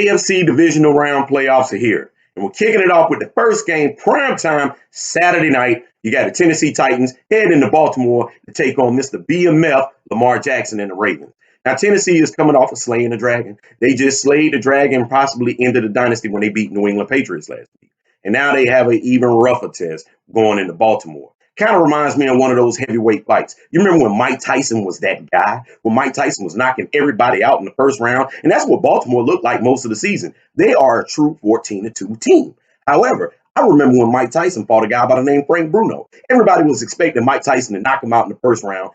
AFC Divisional round playoffs are here. And we're kicking it off with the first game, prime time, Saturday night. You got the Tennessee Titans heading to Baltimore to take on Mr. BMF, Lamar Jackson, and the Ravens. Now, Tennessee is coming off of slaying the dragon. They just slayed the dragon, possibly ended the dynasty when they beat New England Patriots last week. And now they have an even rougher test going into Baltimore. Kind of reminds me of one of those heavyweight fights. You remember when Mike Tyson was that guy? When Mike Tyson was knocking everybody out in the first round? And that's what Baltimore looked like most of the season. They are a true 14-2 team. However, I remember when Mike Tyson fought a guy by the name Frank Bruno. Everybody was expecting Mike Tyson to knock him out in the first round.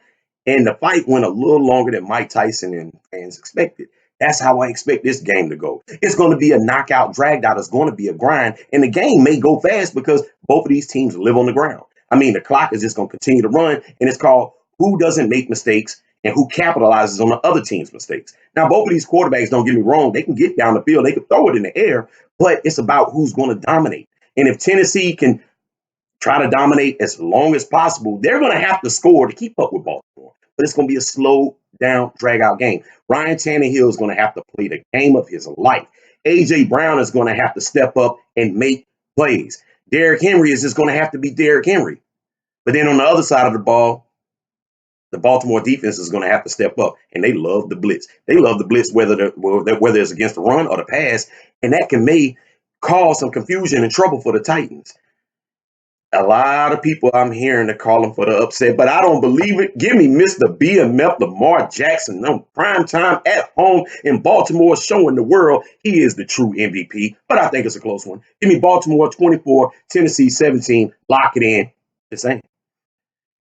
And the fight went a little longer than Mike Tyson and fans expected. That's how I expect this game to go. It's going to be a knockout, dragged out. It's going to be a grind. And the game may go fast because both of these teams live on the ground. I mean, the clock is just going to continue to run, and it's called who doesn't make mistakes and who capitalizes on the other team's mistakes. Now, both of these quarterbacks, don't get me wrong, they can get down the field, they can throw it in the air, but it's about who's going to dominate. And if Tennessee can try to dominate as long as possible, they're going to have to score to keep up with Baltimore. But it's going to be a slow down, drag out game. Ryan Tannehill is going to have to play the game of his life. A.J. Brown is going to have to step up and make plays. Derrick Henry is just going to have to be Derrick Henry. But then on the other side of the ball, the Baltimore defense is going to have to step up, and they love the blitz. They love the blitz whether it's against the run or the pass, and that may cause some confusion and trouble for the Titans. A lot of people I'm hearing are calling for the upset, but I don't believe it. Give me Mr. BMF Lamar Jackson on prime time at home in Baltimore, showing the world he is the true MVP. But I think it's a close one. Give me Baltimore 24, Tennessee 17. Lock it in. The same.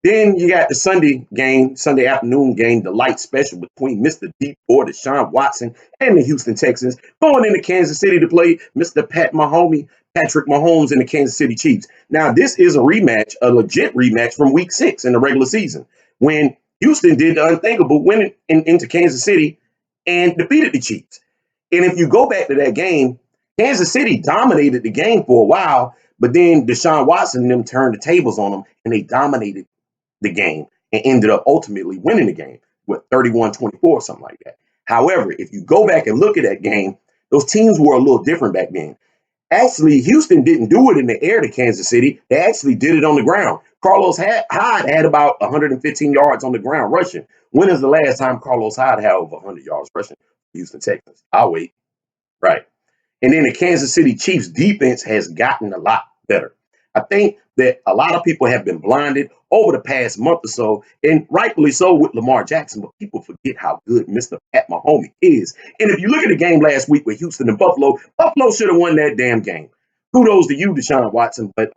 Then you got the Sunday afternoon game, the light special between Mr. Deep Boy, Deshaun Watson, and the Houston Texans, going into Kansas City to play Mr. Patrick Mahomes and the Kansas City Chiefs. Now, this is a rematch, a legit rematch from week 6 in the regular season, when Houston did the unthinkable, went into Kansas City and defeated the Chiefs. And if you go back to that game, Kansas City dominated the game for a while, but then Deshaun Watson and them turned the tables on them, and they dominated the game and ended up ultimately winning the game with 31-24, something like that. However, if you go back and look at that game, those teams were a little different back then. Actually, Houston didn't do it in the air to Kansas City. They actually did it on the ground. Carlos Hyde had about 115 yards on the ground rushing. When is the last time Carlos Hyde had over 100 yards rushing? Houston Texans. I'll wait. Right. And then the Kansas City Chiefs defense has gotten a lot better. I think that a lot of people have been blinded over the past month or so, and rightfully so with Lamar Jackson, but people forget how good Mr. Pat Mahomes is. And if you look at the game last week with Houston and Buffalo, Buffalo should have won that damn game. Kudos to you, Deshaun Watson, but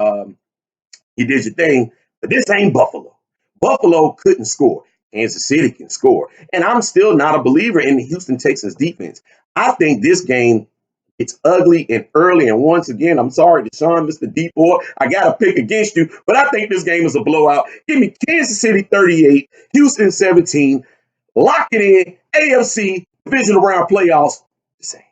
you did your thing. But this ain't Buffalo. Buffalo couldn't score. Kansas City can score. And I'm still not a believer in the Houston Texans defense. I think this game, it's ugly and early. And once again, I'm sorry, Deshaun, Mr. Deep Boy, I got to pick against you. But I think this game is a blowout. Give me Kansas City 38, Houston 17. Lock it in. AFC Divisional round playoffs. The same.